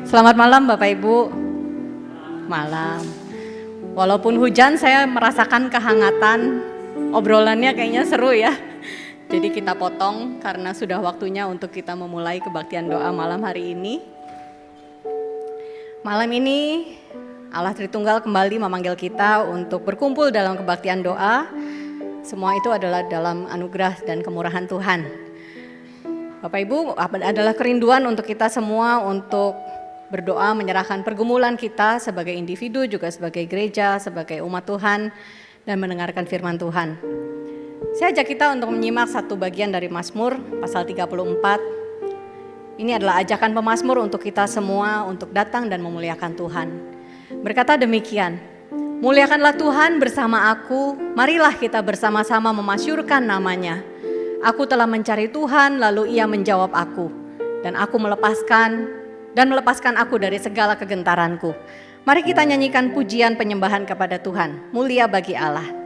Selamat malam Bapak Ibu. Malam. Walaupun hujan saya merasakan kehangatan. Obrolannya kayaknya seru ya. Jadi kita potong karena sudah waktunya untuk kita memulai kebaktian doa malam hari ini. Malam ini Allah Tritunggal kembali memanggil kita untuk berkumpul dalam kebaktian doa. Semua itu adalah dalam anugerah dan kemurahan Tuhan. Bapak Ibu, adalah kerinduan untuk kita semua untuk berdoa menyerahkan pergumulan kita sebagai individu, juga sebagai gereja, sebagai umat Tuhan, dan mendengarkan firman Tuhan. Saya ajak kita untuk menyimak satu bagian dari Mazmur pasal 34. Ini adalah ajakan pemazmur untuk kita semua untuk datang dan memuliakan Tuhan. Berkata demikian, muliakanlah Tuhan bersama aku, marilah kita bersama-sama memasyurkan namanya. Aku telah mencari Tuhan, lalu Ia menjawab aku, dan melepaskan aku dari segala kegentaranku. Mari kita nyanyikan pujian penyembahan kepada Tuhan. Mulia bagi Allah.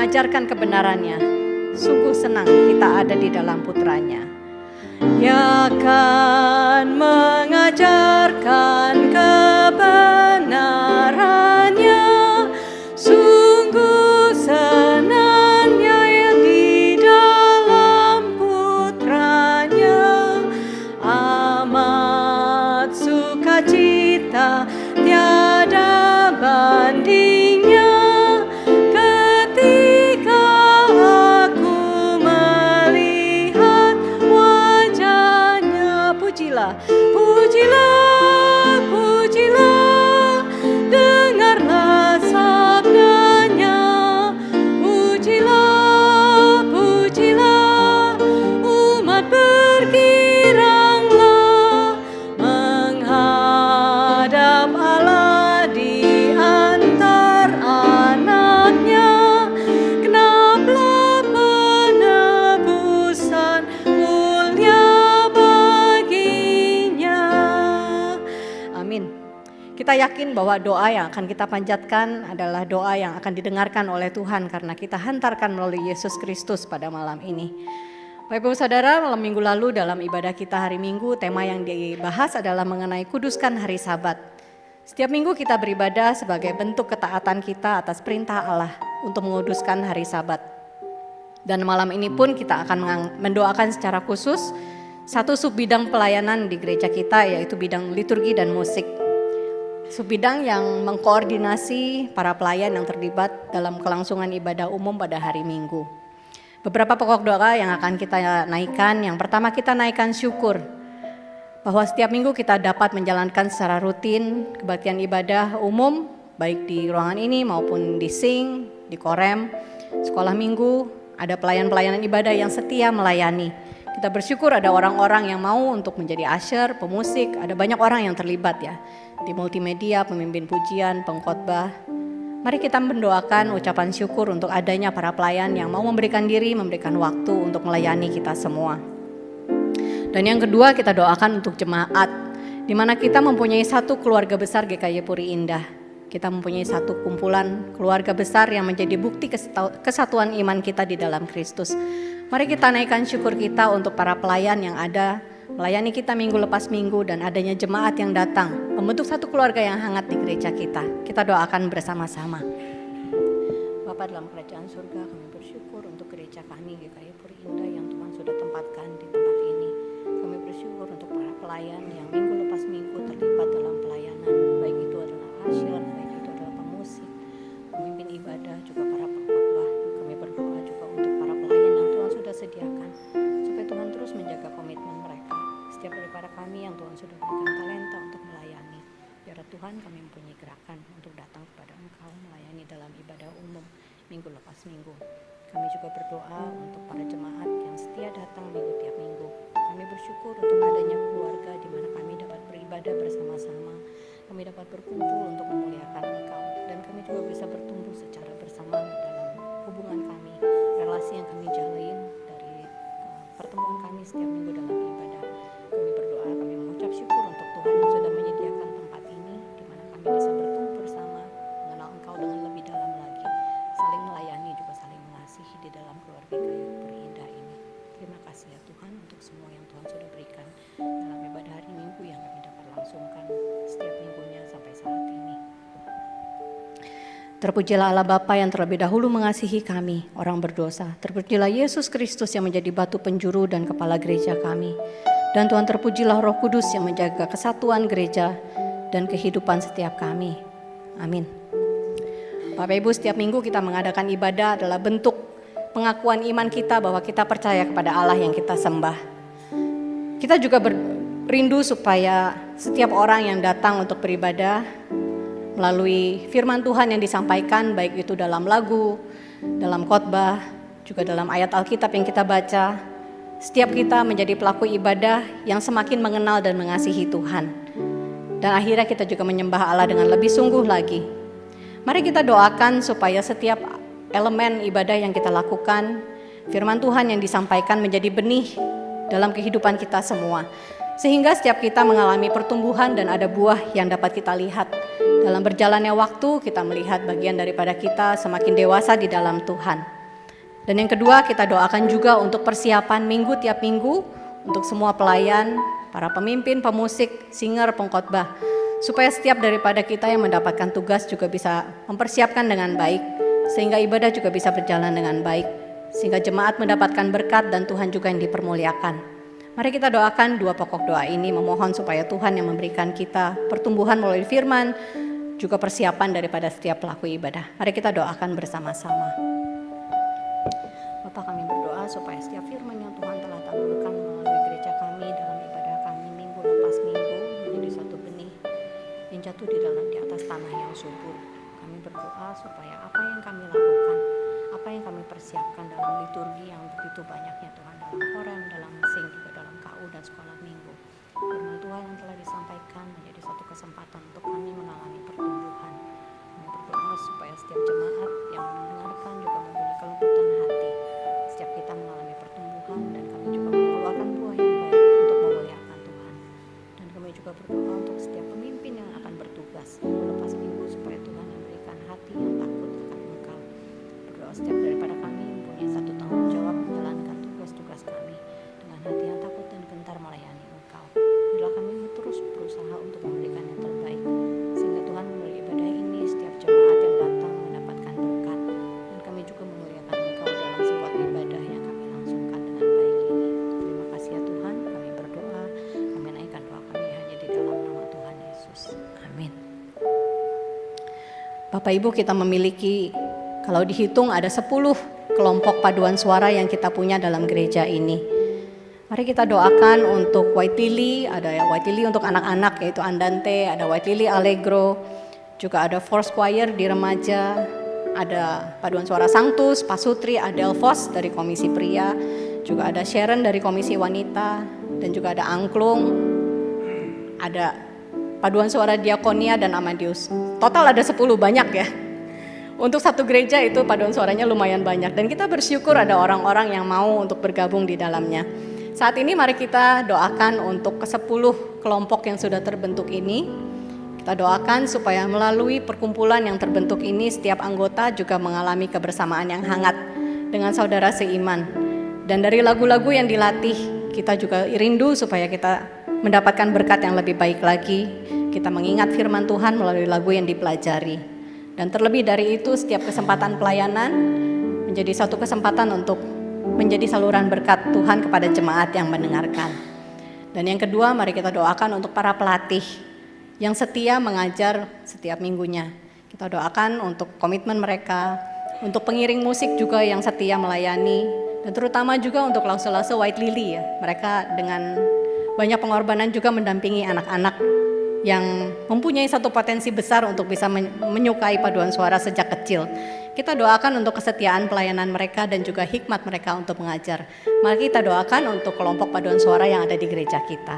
mengajarkan kebenarannya. Sungguh senang kita ada di dalam putranya. Ia akan mengajarkan kebenarannya. Sungguh senangnya ia di dalam putranya. Amat sukacita tiada bandingnya ketika aku melihat wajahnya. Pujilah, pujilah, pujilah, dengarlah sabdanya. Pujilah, pujilah, umat bergiranglah menghadap Allah di antar anaknya. Genaplah penebusan mulia baginya. Amin. Kita yakin bahwa doa yang akan kita panjatkan adalah doa yang akan didengarkan oleh Tuhan karena kita hantarkan melalui Yesus Kristus pada malam ini. Bapak Ibu Saudara, malam minggu lalu dalam ibadah kita hari Minggu, tema yang dibahas adalah mengenai kuduskan hari Sabat. Setiap minggu kita beribadah sebagai bentuk ketaatan kita atas perintah Allah untuk menguduskan hari Sabat. Dan malam ini pun kita akan mendoakan secara khusus satu subbidang pelayanan di gereja kita, yaitu bidang liturgi dan musik. Subbidang yang mengkoordinasi para pelayan yang terlibat dalam kelangsungan ibadah umum pada hari Minggu. Beberapa pokok doa yang akan kita naikkan. Yang pertama, kita naikkan syukur bahwa setiap minggu kita dapat menjalankan secara rutin kebaktian ibadah umum, baik di ruangan ini maupun di Sing, di Korem, sekolah minggu. Ada pelayan-pelayanan ibadah yang setia melayani. Kita bersyukur ada orang-orang yang mau untuk menjadi usher, pemusik, ada banyak orang yang terlibat ya. Di multimedia, pemimpin pujian, pengkhotbah. Mari kita mendoakan ucapan syukur untuk adanya para pelayan yang mau memberikan diri, memberikan waktu untuk melayani kita semua. Dan yang kedua, kita doakan untuk jemaat, di mana kita mempunyai satu keluarga besar GKY Puri Indah. Kita mempunyai satu kumpulan keluarga besar yang menjadi bukti kesatuan iman kita di dalam Kristus. Mari kita naikkan syukur kita untuk para pelayan yang ada melayani kita minggu lepas minggu dan adanya jemaat yang datang membentuk satu keluarga yang hangat di gereja kita. Kita doakan bersama-sama. Bapa dalam kerajaan surga, kami bersyukur untuk gereja kami GKY Puri Indah yang Tuhan sudah tempatkan di tempat ini. Kami bersyukur untuk para pelayan yang minggu lepas minggu terlibat dalam pelayanan, baik itu adalah usher, baik itu adalah pemusik, pemimpin ibadah, juga para pengkhotbah. Kami berdoa juga untuk para pelayan yang Tuhan sudah sediakan, supaya Tuhan terus menjaga komitmen mereka. Setiap daripada kami yang Tuhan sudah berikan talenta untuk melayani, biar Tuhan kami mempunyai gerakan untuk datang kepada Engkau melayani dalam ibadah umum minggu lepas minggu. Kami juga berdoa untuk para jemaat yang setia datang minggu tiap minggu. Kami bersyukur untuk adanya keluarga di mana kami dapat beribadah bersama-sama. Kami dapat berkumpul untuk memuliakan Engkau, dan kami juga bisa bertumbuh secara bersama dalam hubungan kami, relasi yang kami jalin dari pertemuan kami setiap minggu dalam ibadah. Kami berdoa, kami mengucap syukur untuk Tuhan yang sudah menyediakan tempat ini, di mana kami bisa bertumbuh bersama, mengenal Engkau dengan lebih dalam lagi, saling melayani juga saling mengasihi di dalam keluarga GKY Puri Indah ini. Terima kasih ya Tuhan untuk semua yang Tuhan sudah berikan dalam ibadah hari Minggu yang kami dapat langsungkan setiap minggunya sampai saat ini. Terpujilah Allah Bapa yang terlebih dahulu mengasihi kami, orang berdosa. Terpujilah Yesus Kristus yang menjadi batu penjuru dan kepala gereja kami. Dan Tuhan terpujilah Roh Kudus yang menjaga kesatuan gereja dan kehidupan setiap kami. Amin. Bapak Ibu, setiap minggu kita mengadakan ibadah adalah bentuk pengakuan iman kita bahwa kita percaya kepada Allah yang kita sembah. Kita juga rindu supaya setiap orang yang datang untuk beribadah melalui firman Tuhan yang disampaikan, baik itu dalam lagu, dalam khotbah, juga dalam ayat Alkitab yang kita baca, setiap kita menjadi pelaku ibadah yang semakin mengenal dan mengasihi Tuhan. Dan akhirnya kita juga menyembah Allah dengan lebih sungguh lagi. Mari kita doakan supaya setiap elemen ibadah yang kita lakukan, firman Tuhan yang disampaikan menjadi benih dalam kehidupan kita semua. Sehingga setiap kita mengalami pertumbuhan dan ada buah yang dapat kita lihat dalam berjalannya waktu kita melihat bagian daripada kita semakin dewasa di dalam Tuhan. Dan yang kedua, kita doakan juga untuk persiapan minggu tiap minggu untuk semua pelayan, para pemimpin, pemusik, singer, pengkhotbah, supaya setiap daripada kita yang mendapatkan tugas juga bisa mempersiapkan dengan baik, sehingga ibadah juga bisa berjalan dengan baik, sehingga jemaat mendapatkan berkat dan Tuhan juga yang dipermuliakan. Mari kita doakan dua pokok doa ini, memohon supaya Tuhan yang memberikan kita pertumbuhan melalui firman, juga persiapan daripada setiap pelaku ibadah. Mari kita doakan bersama-sama. Bapa, kami berdoa supaya setiap firman yang Tuhan telah taburkan melalui gereja kami dalam ibadah kami minggu lepas minggu menjadi satu benih yang jatuh di atas tanah yang subur. Kami berdoa supaya apa yang kami lakukan, apa yang kami persiapkan dalam liturgi yang begitu banyaknya Tuhan, dalam korem, dalam sing, juga dalam KU dan sekolah minggu, firman Tuhan yang telah disampaikan menjadi satu kesempatan untuk kami mengalami pertumbuhan. Kami berdoa supaya setiap jemaat yang mendengarkan juga mempunyai kelembutan hati, setiap kita mengalami pertumbuhan, dan kami juga mengeluarkan buah yang baik untuk memuliakan Tuhan. Dan kami juga berdoa untuk setiap pemimpin yang akan bertugas lepas minggu supaya Tuhan memberikan hati yang takut akan Engkau. Berdoa setiap daripada kami mempunyai satu tanggung jawab menjalankan tugas-tugas kami dengan hati yang takut dan gentar melayani Engkau. Biarlah kami terus berusaha untuk memberikan yang terbaik, sehingga Tuhan melalui ibadah ini setiap jemaat yang datang mendapatkan berkat, dan kami juga memuliakan Engkau dalam sebuah ibadah yang kami langsungkan dengan baik ini. Terima kasih ya Tuhan, kami berdoa, kami naikkan doa kami hanya di dalam nama Tuhan Yesus. Amin. Bapak Ibu, kita memiliki, kalau dihitung ada 10 kelompok paduan suara yang kita punya dalam gereja ini. Mari kita doakan untuk White Lily, ada ya White Lily untuk anak-anak yaitu Andante, ada White Lily Allegro, juga ada Force Choir di remaja, ada paduan suara Sanctus, Pasutri, Adelphos dari komisi pria, juga ada Sharon dari komisi wanita, dan juga ada Angklung, ada paduan suara Diakonia dan Amadeus. Total ada 10, banyak ya. Untuk satu gereja itu paduan suaranya lumayan banyak, dan kita bersyukur ada orang-orang yang mau untuk bergabung di dalamnya. Saat ini mari kita doakan untuk ke-10 kelompok yang sudah terbentuk ini. Kita doakan supaya melalui perkumpulan yang terbentuk ini setiap anggota juga mengalami kebersamaan yang hangat dengan saudara seiman. Dan dari lagu-lagu yang dilatih, kita juga rindu supaya kita mendapatkan berkat yang lebih baik lagi. Kita mengingat firman Tuhan melalui lagu yang dipelajari. Dan terlebih dari itu, setiap kesempatan pelayanan menjadi satu kesempatan untuk menjadi saluran berkat Tuhan kepada jemaat yang mendengarkan. Dan yang kedua, mari kita doakan untuk para pelatih yang setia mengajar setiap minggunya. Kita doakan untuk komitmen mereka, untuk pengiring musik juga yang setia melayani, dan terutama juga untuk lause-lause White Lily ya. Mereka dengan banyak pengorbanan juga mendampingi anak-anak yang mempunyai satu potensi besar untuk bisa menyukai paduan suara sejak kecil. Kita doakan untuk kesetiaan pelayanan mereka dan juga hikmat mereka untuk mengajar. Mari kita doakan untuk kelompok paduan suara yang ada di gereja kita.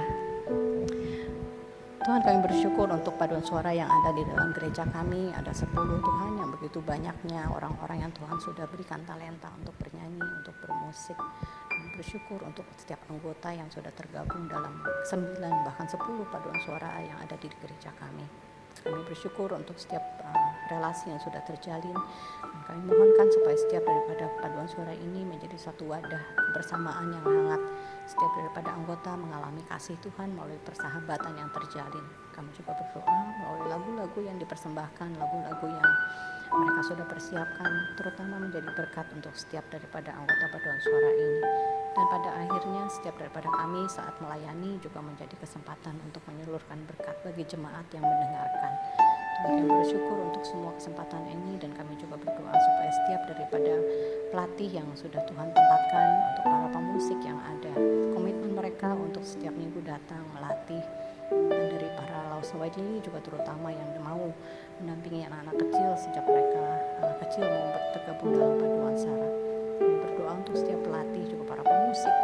Tuhan, kami bersyukur untuk paduan suara yang ada di dalam gereja kami. Ada 10 Tuhan, yang begitu banyaknya orang-orang yang Tuhan sudah berikan talenta untuk bernyanyi, untuk bermusik. Kami bersyukur untuk setiap anggota yang sudah tergabung dalam 9 bahkan 10 paduan suara yang ada di gereja kami. Kami bersyukur untuk setiap relasi yang sudah terjalin. Kami mohonkan supaya setiap daripada paduan suara ini menjadi satu wadah kebersamaan yang hangat. Setiap daripada anggota mengalami kasih Tuhan melalui persahabatan yang terjalin. Kami juga berdoa melalui lagu-lagu yang dipersembahkan, lagu-lagu yang mereka sudah persiapkan, terutama menjadi berkat untuk setiap daripada anggota paduan suara ini. Dan pada akhirnya setiap daripada kami saat melayani juga menjadi kesempatan untuk menyalurkan berkat bagi jemaat yang mendengarkan. Kami bersyukur untuk semua kesempatan ini, dan kami juga berdoa supaya setiap daripada pelatih yang sudah Tuhan tempatkan, untuk para pemusik yang ada, komitmen mereka untuk setiap minggu datang melatih, dan dari para lause wajili juga terutama yang mau mendampingi anak-anak kecil sejak mereka anak kecil mau tergabung dalam paduan suara. Kami berdoa untuk setiap pelatih, juga para pemusik,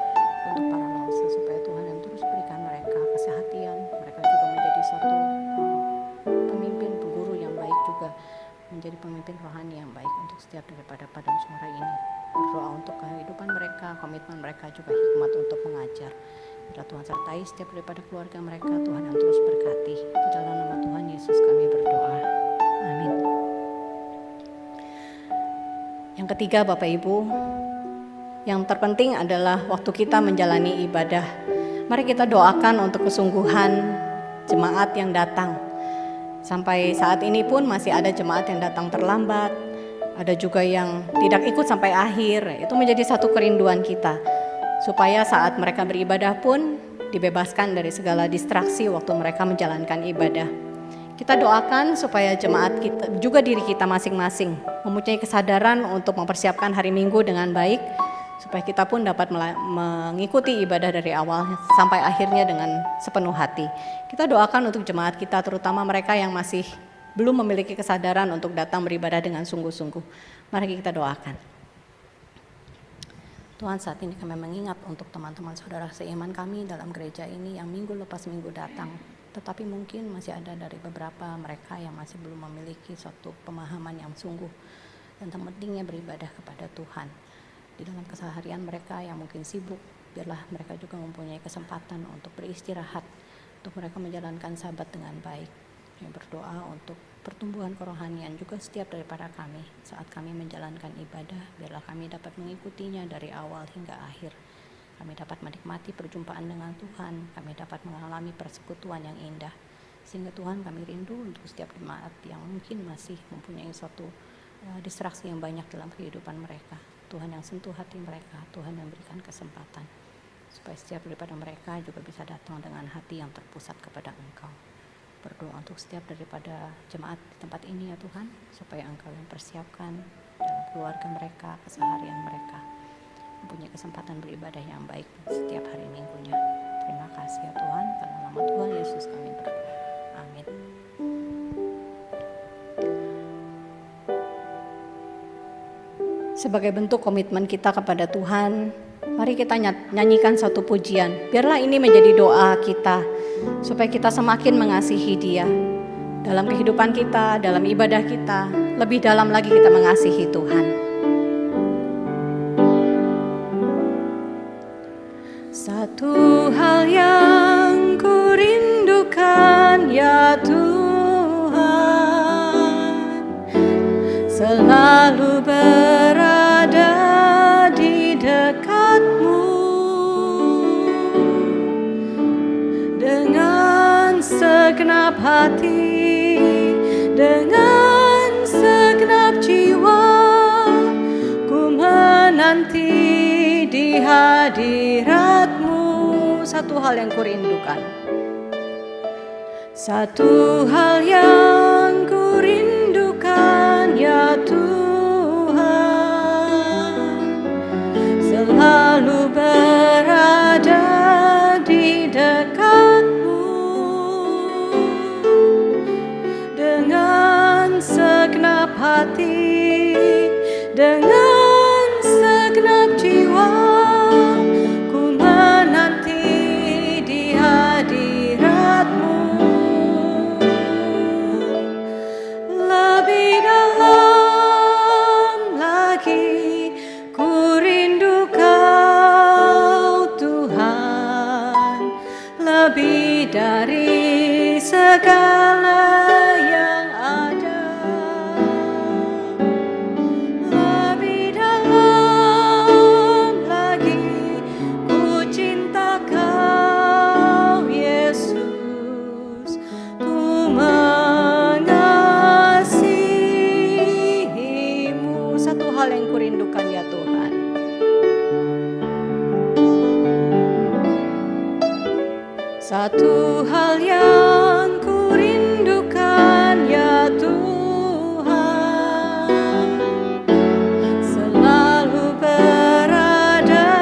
untuk para lause, supaya Tuhan yang terus berikan mereka kesehatan, mereka juga menjadi satu pemimpin, pengguru yang baik, juga menjadi pemimpin rohani yang baik untuk setiap daripada paduan suara ini. Berdoa untuk kehidupan mereka, komitmen mereka, juga hikmat untuk mengajar. Biarlah Tuhan sertai setiap daripada keluarga mereka, Tuhan yang terus berkati. Di dalam nama Tuhan Yesus kami berdoa. Amin. Yang ketiga Bapak Ibu, yang terpenting adalah waktu kita menjalani ibadah. Mari kita doakan untuk kesungguhan jemaat yang datang. Sampai saat ini pun masih ada jemaat yang datang terlambat, ada juga yang tidak ikut sampai akhir. Itu menjadi satu kerinduan kita, supaya saat mereka beribadah pun dibebaskan dari segala distraksi waktu mereka menjalankan ibadah. Kita doakan supaya jemaat kita, juga diri kita masing-masing mempunyai kesadaran untuk mempersiapkan hari Minggu dengan baik, supaya kita pun dapat mengikuti ibadah dari awal sampai akhirnya dengan sepenuh hati. Kita doakan untuk jemaat kita, terutama mereka yang masih belum memiliki kesadaran untuk datang beribadah dengan sungguh-sungguh. Mari kita doakan. Tuhan, saat ini kami mengingat untuk teman-teman saudara seiman kami dalam gereja ini yang minggu lepas minggu datang. Tetapi mungkin masih ada dari beberapa mereka yang masih belum memiliki suatu pemahaman yang sungguh tentang pentingnya beribadah kepada Tuhan. Di dalam keseharian mereka yang mungkin sibuk, biarlah mereka juga mempunyai kesempatan untuk beristirahat, untuk mereka menjalankan sabat dengan baik. Kami berdoa untuk pertumbuhan kerohanian juga setiap daripada kami saat kami menjalankan ibadah, biarlah kami dapat mengikutinya dari awal hingga akhir. Kami dapat menikmati perjumpaan dengan Tuhan, kami dapat mengalami persekutuan yang indah. Sehingga Tuhan, kami rindu untuk setiap jemaat yang mungkin masih mempunyai suatu distraksi yang banyak dalam kehidupan mereka. Tuhan yang sentuh hati mereka, Tuhan yang berikan kesempatan supaya setiap daripada mereka juga bisa datang dengan hati yang terpusat kepada Engkau. Berdoa untuk setiap daripada jemaat di tempat ini ya Tuhan, supaya Engkau yang persiapkan dalam keluarga mereka, keseharian mereka, mempunyai kesempatan beribadah yang baik setiap hari minggunya. Terima kasih ya Tuhan, dalam nama Tuhan Yesus kami berdoa. Amin. Sebagai bentuk komitmen kita kepada Tuhan, mari kita nyanyikan satu pujian. Biarlah ini menjadi doa kita, supaya kita semakin mengasihi Dia dalam kehidupan kita, dalam ibadah kita, lebih dalam lagi kita mengasihi Tuhan. Satu hal yang ku rindukan ya Tuhan, selalu berada di dekat-Mu dengan segenap hati, dengan segenap jiwa, ku menanti di hadirat-Mu. Satu hal yang ku rindukan, satu hal yang ku rindukan ya Tuhan, selalu berada di dekat-Mu dengan segenap hati, dengan segenap jiwa, ku menanti di hadirat-Mu. Lebih dalam lagi ku rindu Kau Tuhan, lebih dari segala yang ada. Lebih dalam lagi ku cinta Kau Yesus, ku mengasihi-Mu. Satu hal yang ku rindukan ya Tuhan, satu hal yang ku rindukan ya Tuhan, selalu berada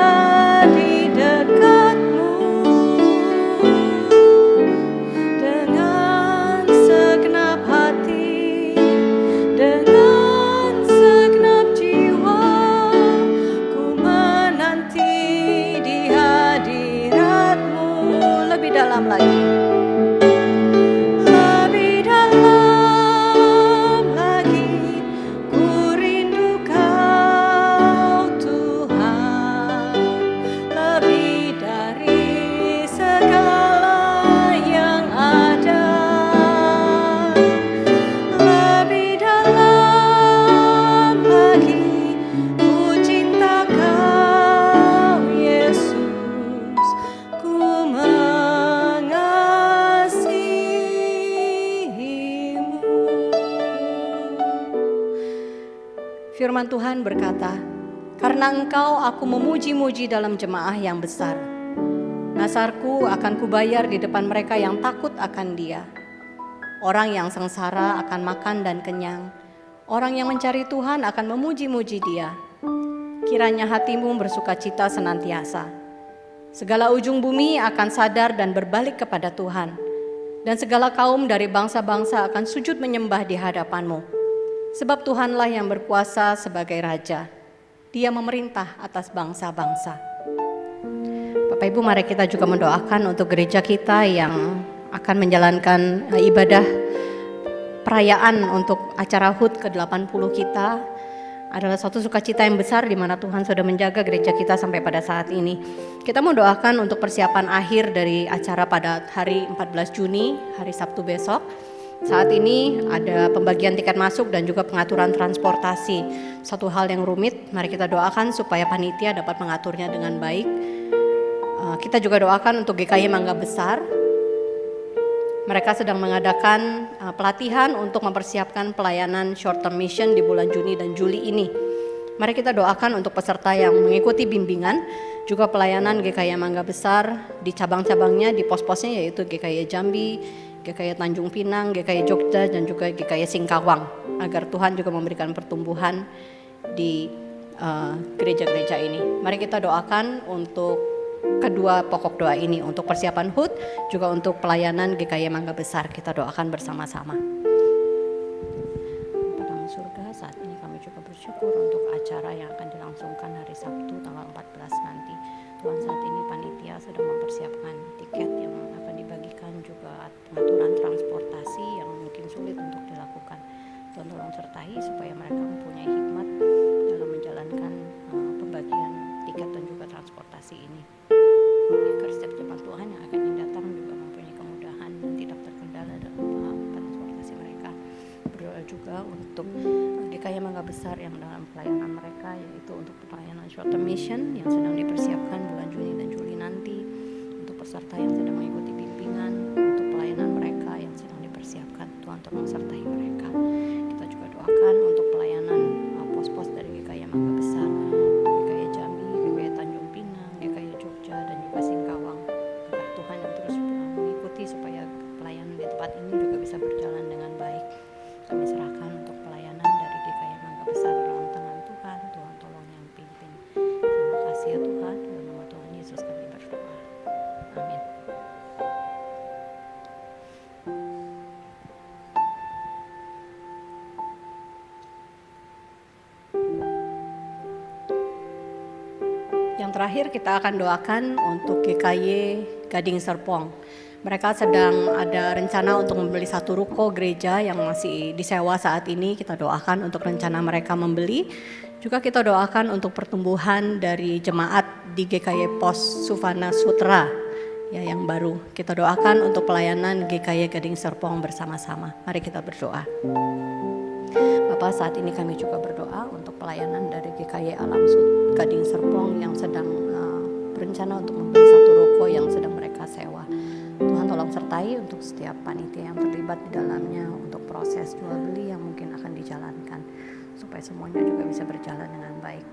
di dekat-Mu dengan segenap hati, dengan segenap jiwa, ku menanti di hadirat-Mu. Lebih dalam lagi, lebih dalam lagi ku rindu Kau Tuhan, lebih dari Firman Tuhan berkata, "Karena Engkau aku memuji-muji dalam jemaah yang besar. Nasarku akan kubayar di depan mereka yang takut akan Dia. Orang yang sengsara akan makan dan kenyang. Orang yang mencari Tuhan akan memuji-muji Dia. Kiranya hatimu bersukacita senantiasa. Segala ujung bumi akan sadar dan berbalik kepada Tuhan. Dan segala kaum dari bangsa-bangsa akan sujud menyembah di hadapan-Mu. Sebab Tuhanlah yang berkuasa sebagai Raja. Dia memerintah atas bangsa-bangsa." Bapak Ibu, mari kita juga mendoakan untuk gereja kita yang akan menjalankan ibadah perayaan untuk acara HUT ke-80 kita. Adalah suatu sukacita yang besar di mana Tuhan sudah menjaga gereja kita sampai pada saat ini. Kita mau doakan untuk persiapan akhir dari acara pada hari 14 Juni, hari Sabtu besok. Saat ini ada pembagian tiket masuk dan juga pengaturan transportasi. Satu hal yang rumit, mari kita doakan supaya panitia dapat mengaturnya dengan baik. Kita juga doakan untuk GKY Mangga Besar. Mereka sedang mengadakan pelatihan untuk mempersiapkan pelayanan short term mission di bulan Juni dan Juli ini. Mari kita doakan untuk peserta yang mengikuti bimbingan, juga pelayanan GKY Mangga Besar di cabang-cabangnya, di pos-posnya yaitu GKY Jambi, GKY Tanjung Pinang, GKY Jogja, dan juga GKY Singkawang. Agar Tuhan juga memberikan pertumbuhan di gereja-gereja ini. Mari kita doakan untuk kedua pokok doa ini, untuk persiapan HUT, juga untuk pelayanan GKY Mangga Besar. Kita doakan bersama-sama. Dalam surga, saat ini kami juga bersyukur untuk acara yang akan dilangsungkan hari Sabtu tanggal 14 nanti. Tuhan, saat ini panitia sedang mempersiapkan tiket yang akan dibagikan, juga pengaturan transportasi yang mungkin sulit untuk dilakukan. Tuhan tolong sertai supaya mereka mempunyai hikmat dalam menjalankan pembagian tiket dan juga transportasi ini. Agar setiap jemaat Tuhan yang akan datang juga mempunyai kemudahan dan tidak terkendala dalam transportasi mereka. Berdoa juga untuk GKY Mangga Besar yang dalam pelayanan mereka, yaitu untuk pelayanan short term mission yang sedang dipersiapkan bulan Juni dan Juli nanti, untuk peserta yang sedang mengikuti bimbingan, untuk pelayanan mereka yang sedang dipersiapkan. Tuhan tolong sertai mereka. Kita juga doakan untuk pelayanan pos-pos dari GKY Mangga Besar, GKY Jambi, GKY Tanjung Pinang, GKY Jogja, dan juga Singkawang. Agar Tuhan yang terus mengikuti supaya pelayanan di tempat ini juga bisa berjalan dengan baik. Kami serahkan untuk pelayanan dari GKY Mangga Besar dalam tangan Tuhan. Tuhan tolong yang pimpin. Terima kasih ya Tuhan. Dalam nama Tuhan Yesus kami berdoa. Amin. Yang terakhir kita akan doakan untuk GKY Gading Serpong. Mereka sedang ada rencana untuk membeli satu ruko gereja yang masih disewa saat ini. Kita doakan untuk rencana mereka membeli. Juga kita doakan untuk pertumbuhan dari jemaat di GKY Pos Suvana Sutra ya, yang baru. Kita doakan untuk pelayanan GKY Gading Serpong bersama-sama. Mari kita berdoa. Bapak, saat ini kami juga berdoa untuk pelayanan dari GKY Alam Gading Serpong yang sedang berencana untuk membeli satu ruko yang sedang mereka sewa. Tuhan tolong sertai untuk setiap panitia yang terlibat di dalamnya, untuk proses jual beli yang mungkin akan dijalankan, supaya semuanya juga bisa berjalan dengan baik.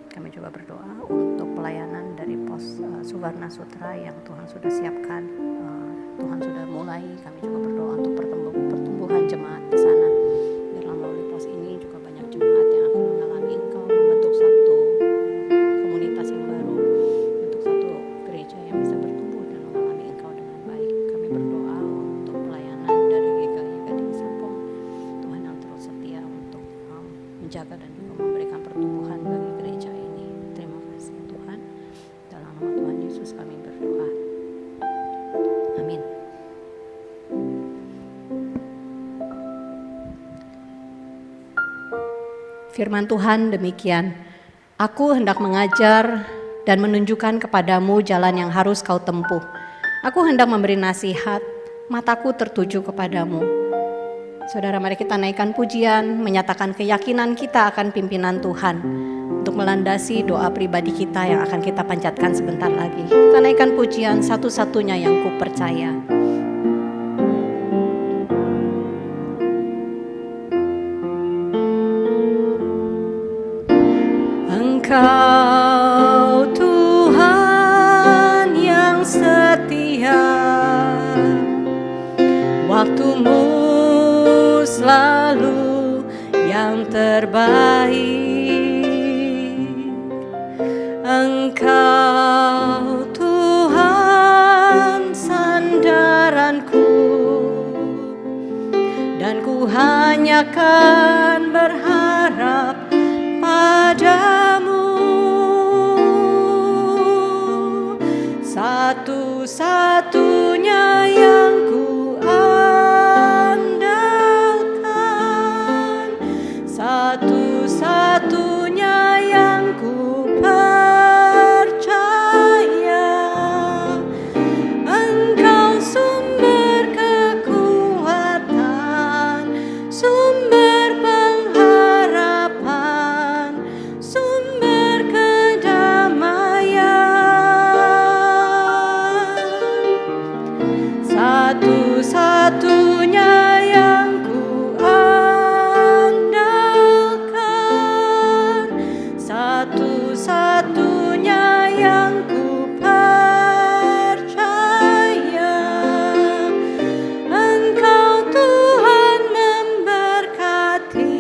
Kami juga berdoa untuk pelayanan dari Pos Suvarna Sutra yang Tuhan sudah siapkan, Tuhan sudah mulai. Kami juga berdoa untuk pertumbuhan jemaat di sana. Biarlah melalui pos ini juga banyak jemaat yang akan mengalami Engkau, membentuk satu komunitas yang baru, untuk satu gereja yang bisa bertumbuh dan mengalami Engkau dengan baik. Kami berdoa untuk pelayanan dari GKY Gading Serpong. Tuhan yang terus setia untuk menjaga dan juga memberikan pertumbuhan bagi gereja ini. Terima kasih Tuhan. Dalam nama Tuhan Yesus kami berdoa. Amin. Firman Tuhan demikian, "Aku hendak mengajar dan menunjukkan kepadamu jalan yang harus kau tempuh. Aku hendak memberi nasihat, mataku tertuju kepadamu." Saudara, mari kita naikkan pujian, menyatakan keyakinan kita akan pimpinan Tuhan untuk melandasi doa pribadi kita yang akan kita panjatkan sebentar lagi. Kita naikkan pujian, satu-satunya yang ku percaya. untukmu selalu yang terbaik. Engkau Tuhan sandaranku, dan ku hanya kan berharap padamu. Satu-satunya yang ku andalkan, satu-satunya yang ku percaya. Engkau sumber kekuatan, sumber pengharapan, sumber kedamaian. Satu-satunya yang ku andalkan, satu-satunya yang ku percaya. Engkau Tuhan memberkati,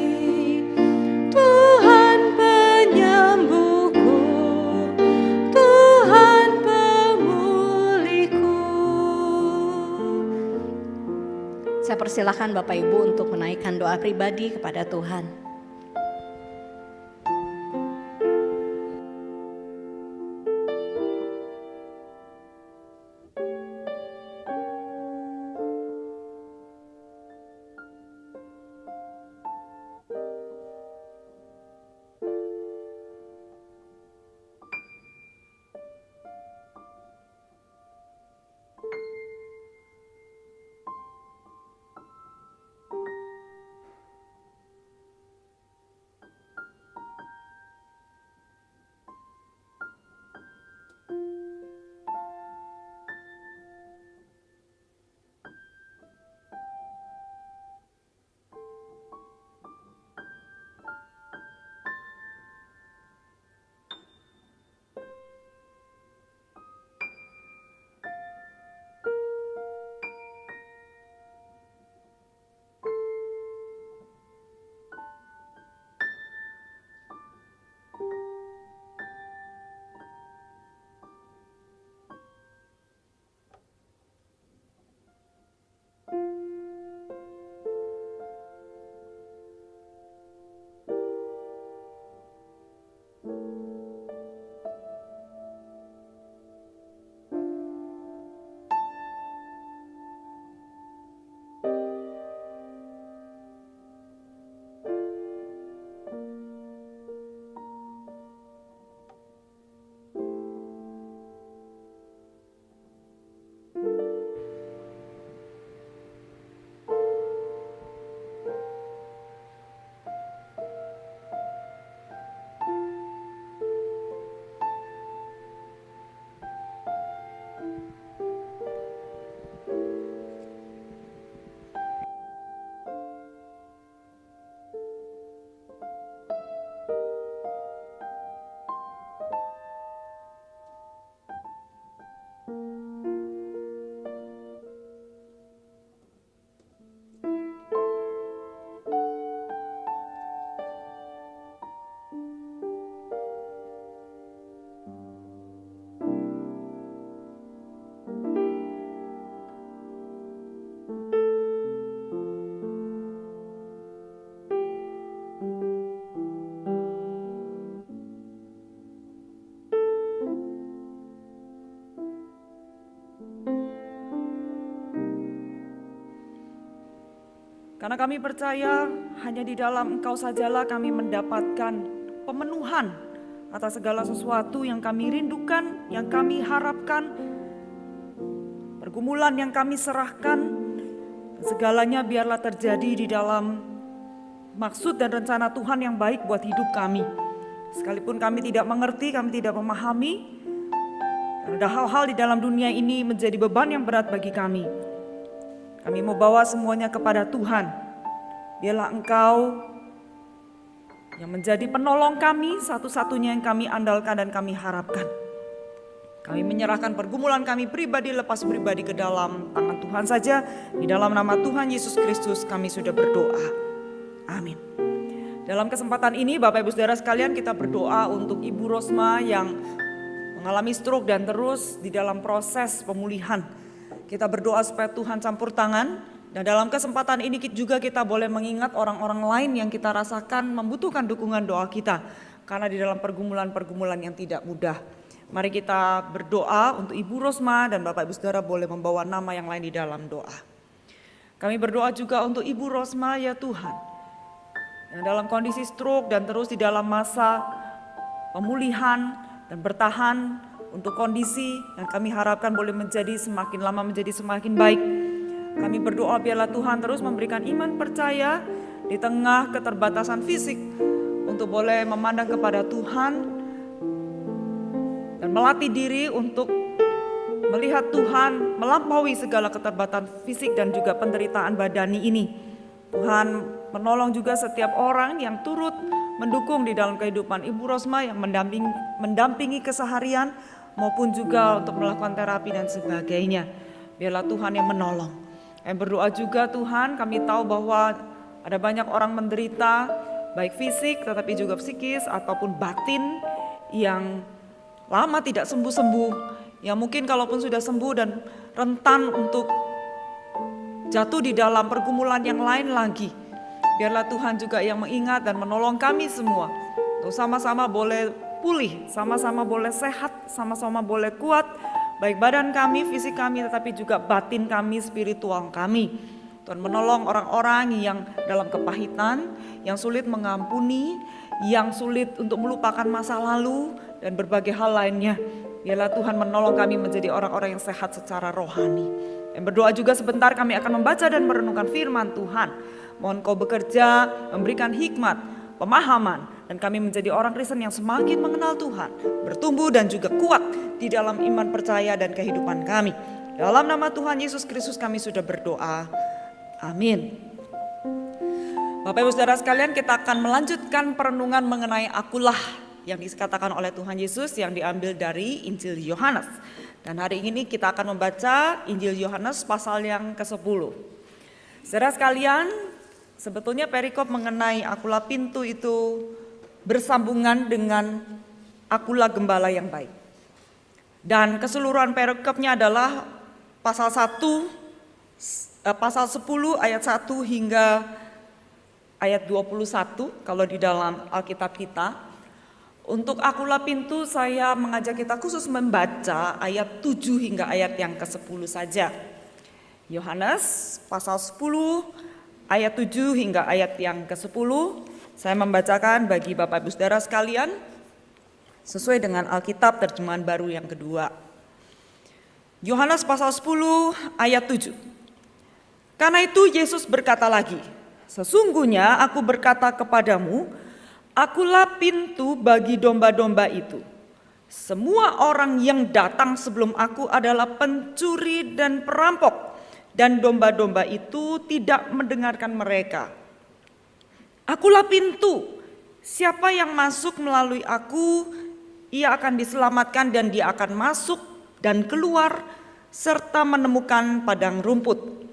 Tuhan penyembuhku, Tuhan pemulihku. Saya persilahkan Bapak Ibu untuk menaikkan doa pribadi kepada Tuhan. Karena kami percaya hanya di dalam Engkau sajalah kami mendapatkan pemenuhan atas segala sesuatu yang kami rindukan, yang kami harapkan, pergumulan yang kami serahkan, segalanya biarlah terjadi di dalam maksud dan rencana Tuhan yang baik buat hidup kami. Sekalipun kami tidak mengerti, kami tidak memahami, ada hal-hal di dalam dunia ini menjadi beban yang berat bagi kami. Kami mau bawa semuanya kepada Tuhan. Biarlah Engkau yang menjadi penolong kami, satu-satunya yang kami andalkan dan kami harapkan. Kami menyerahkan pergumulan kami pribadi lepas pribadi ke dalam tangan Tuhan saja. Di dalam nama Tuhan Yesus Kristus kami sudah berdoa. Amin. Dalam kesempatan ini Bapak Ibu Saudara sekalian, kita berdoa untuk Ibu Rosma yang mengalami stroke dan terus di dalam proses pemulihan. Kita berdoa supaya Tuhan campur tangan, dan dalam kesempatan ini juga kita boleh mengingat orang-orang lain yang kita rasakan membutuhkan dukungan doa kita. Karena di dalam pergumulan-pergumulan yang tidak mudah. Mari kita berdoa untuk Ibu Rosma, dan Bapak Ibu Saudara boleh membawa nama yang lain di dalam doa. Kami berdoa juga untuk Ibu Rosma, ya Tuhan, yang dalam kondisi stroke dan terus di dalam masa pemulihan dan bertahan untuk kondisi yang kami harapkan boleh menjadi semakin lama menjadi semakin baik. Kami berdoa biarlah Tuhan terus memberikan iman percaya di tengah keterbatasan fisik untuk boleh memandang kepada Tuhan dan melatih diri untuk melihat Tuhan melampaui segala keterbatasan fisik dan juga penderitaan badani ini. Tuhan menolong juga setiap orang yang turut mendukung di dalam kehidupan Ibu Rosma yang mendampingi keseharian maupun juga untuk melakukan terapi dan sebagainya. Biarlah Tuhan yang menolong. Kami berdoa juga Tuhan, kami tahu bahwa ada banyak orang menderita baik fisik tetapi juga psikis ataupun batin yang lama tidak sembuh-sembuh, yang mungkin kalaupun sudah sembuh dan rentan untuk jatuh di dalam pergumulan yang lain lagi. Biarlah Tuhan juga yang mengingat dan menolong kami semua untuk sama-sama boleh pulih, sama-sama boleh sehat, sama-sama boleh kuat, baik badan kami, fisik kami, tetapi juga batin kami, spiritual kami. Tuhan menolong orang-orang yang dalam kepahitan, yang sulit mengampuni, yang sulit untuk melupakan masa lalu, dan berbagai hal lainnya. Biarlah Tuhan menolong kami menjadi orang-orang yang sehat secara rohani. Dan berdoa juga sebentar kami akan membaca dan merenungkan firman Tuhan. Mohon Kau bekerja, memberikan hikmat, pemahaman, dan kami menjadi orang Kristen yang semakin mengenal Tuhan, bertumbuh dan juga kuat di dalam iman percaya dan kehidupan kami. Dalam nama Tuhan Yesus Kristus kami sudah berdoa. Amin. Bapak Ibu Saudara sekalian, kita akan melanjutkan perenungan mengenai akulah yang dikatakan oleh Tuhan Yesus yang diambil dari Injil Yohanes. Dan hari ini kita akan membaca Injil Yohanes pasal yang ke-10. Saudara sekalian, sebetulnya perikop mengenai akulah pintu itu bersambungan dengan akulah gembala yang baik. Dan keseluruhan perikopnya adalah pasal 10 ayat 1 hingga ayat 21 kalau di dalam Alkitab kita. Untuk akulah pintu saya mengajak kita khusus membaca ayat 7 hingga ayat yang ke-10 saja. Yohanes pasal 10 ayat 7 hingga ayat yang ke-10. Saya membacakan bagi Bapak Ibu Saudara sekalian sesuai dengan Alkitab terjemahan baru yang kedua. Yohanes pasal 10 ayat 7. Karena itu Yesus berkata lagi, sesungguhnya aku berkata kepadamu, akulah pintu bagi domba-domba itu. Semua orang yang datang sebelum aku adalah pencuri dan perampok, dan domba-domba itu tidak mendengarkan mereka. Akulah pintu, siapa yang masuk melalui aku, ia akan diselamatkan dan dia akan masuk dan keluar serta menemukan padang rumput.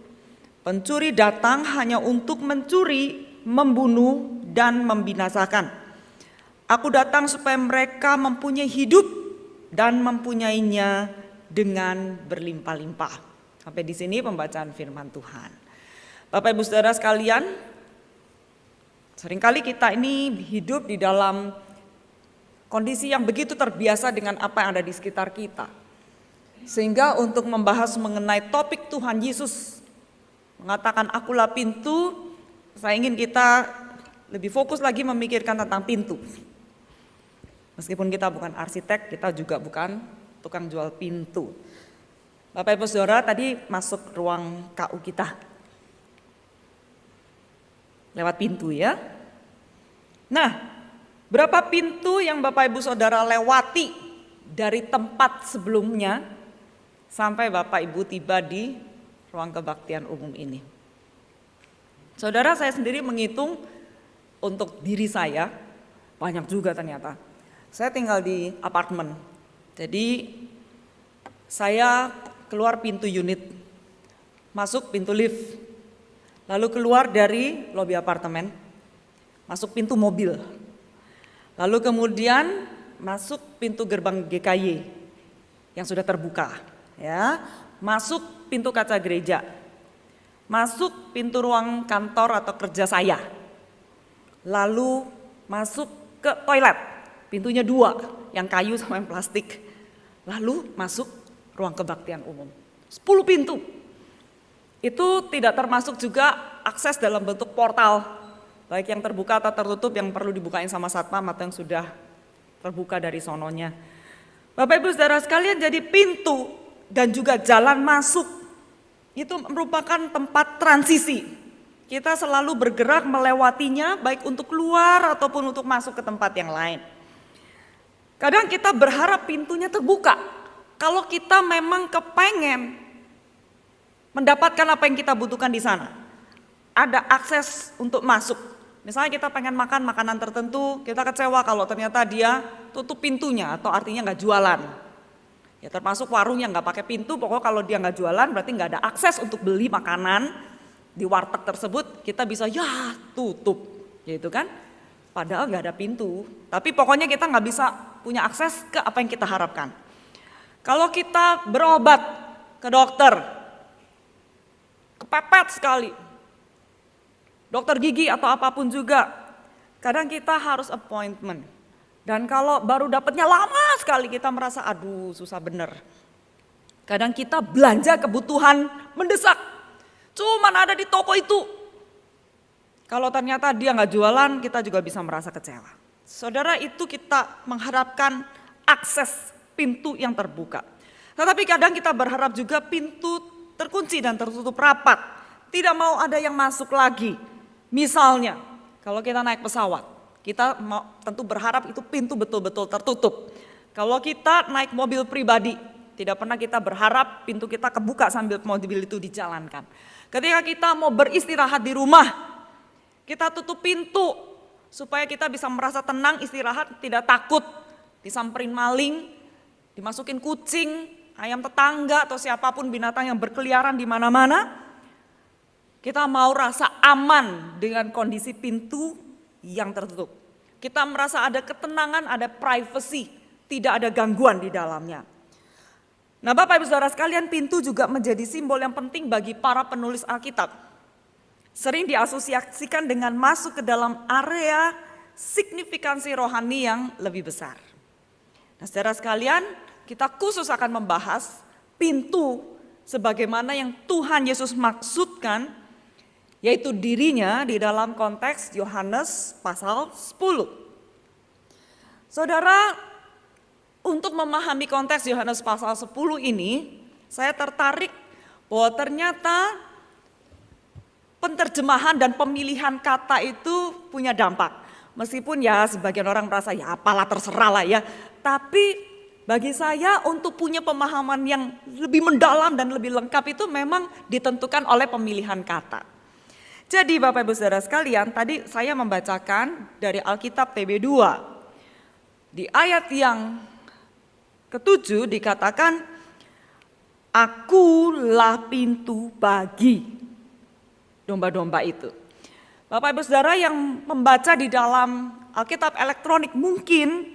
Pencuri datang hanya untuk mencuri, membunuh, dan membinasakan. Aku datang supaya mereka mempunyai hidup dan mempunyainya dengan berlimpah-limpah. Sampai di sini pembacaan firman Tuhan. Bapak Ibu Saudara sekalian, seringkali kita ini hidup di dalam kondisi yang begitu terbiasa dengan apa yang ada di sekitar kita. Sehingga untuk membahas mengenai topik Tuhan Yesus mengatakan akulah pintu, saya ingin kita lebih fokus lagi memikirkan tentang pintu. Meskipun kita bukan arsitek, kita juga bukan tukang jual pintu. Bapak Ibu Saudara tadi masuk ruang KU kita. Lewat pintu ya. Nah, berapa pintu yang Bapak Ibu Saudara lewati dari tempat sebelumnya sampai Bapak Ibu tiba di ruang kebaktian umum ini? Saudara, saya sendiri menghitung untuk diri saya, banyak juga ternyata. Saya tinggal di apartemen. Jadi Saya keluar pintu unit, masuk pintu lift, lalu keluar dari lobi apartemen, masuk pintu mobil, lalu kemudian masuk pintu gerbang GKY yang sudah terbuka, ya, masuk pintu kaca gereja, masuk pintu ruang kantor atau kerja saya, lalu masuk ke toilet, pintunya 2, yang kayu sama yang plastik, lalu masuk ruang kebaktian umum. 10 pintu. Itu tidak termasuk juga akses dalam bentuk portal, baik yang terbuka atau tertutup yang perlu dibukain sama satpam atau yang sudah terbuka dari sononya. Bapak Ibu Saudara sekalian, jadi pintu dan juga jalan masuk itu merupakan tempat transisi. Kita selalu bergerak melewatinya baik untuk keluar ataupun untuk masuk ke tempat yang lain. Kadang kita berharap pintunya terbuka. Kalau kita memang kepengen mendapatkan apa yang kita butuhkan di sana, ada akses untuk masuk. Misalnya kita pengen makan makanan tertentu, kita kecewa kalau ternyata dia tutup pintunya atau artinya nggak jualan. Ya termasuk warung yang nggak pakai pintu, pokoknya kalau dia nggak jualan berarti nggak ada akses untuk beli makanan di warteg tersebut, kita bisa ya tutup, gitu kan? Padahal nggak ada pintu, tapi pokoknya kita nggak bisa punya akses ke apa yang kita harapkan. Kalau kita berobat ke dokter, kepepet sekali, dokter gigi atau apapun juga, kadang kita harus appointment. Dan kalau baru dapatnya lama sekali, kita merasa aduh susah bener. Kadang kita belanja kebutuhan mendesak, cuman ada di toko itu. Kalau ternyata dia nggak jualan, kita juga bisa merasa kecewa. Saudara, itu kita mengharapkan akses pintu yang terbuka. Tetapi kadang kita berharap juga pintu terkunci dan tertutup rapat. Tidak mau ada yang masuk lagi. Misalnya, kalau kita naik pesawat, kita tentu berharap itu pintu betul-betul tertutup. Kalau kita naik mobil pribadi, tidak pernah kita berharap pintu kita kebuka sambil mobil itu dijalankan. Ketika kita mau beristirahat di rumah, kita tutup pintu supaya kita bisa merasa tenang istirahat, tidak takut disamperin maling, dimasukin kucing, ayam tetangga atau siapapun binatang yang berkeliaran di mana-mana. Kita mau rasa aman dengan kondisi pintu yang tertutup. Kita merasa ada ketenangan, ada privacy, tidak ada gangguan di dalamnya. Nah, Bapak Ibu Saudara sekalian, pintu juga menjadi simbol yang penting bagi para penulis Alkitab. Sering diasosiasikan dengan masuk ke dalam area signifikansi rohani yang lebih besar. Nah, saudara sekalian, kita khusus akan membahas pintu sebagaimana yang Tuhan Yesus maksudkan, yaitu dirinya di dalam konteks Yohanes pasal 10. Saudara, untuk memahami konteks Yohanes pasal 10 ini, saya tertarik bahwa ternyata penerjemahan dan pemilihan kata itu punya dampak. Meskipun ya sebagian orang merasa ya apalah terserah lah ya. Tapi bagi saya untuk punya pemahaman yang lebih mendalam dan lebih lengkap itu memang ditentukan oleh pemilihan kata. Jadi Bapak Ibu Saudara sekalian, tadi saya membacakan dari Alkitab TB2. Di ayat yang ke-7 dikatakan, akulah pintu bagi domba-domba itu. Bapak Ibu Saudara yang membaca di dalam Alkitab elektronik mungkin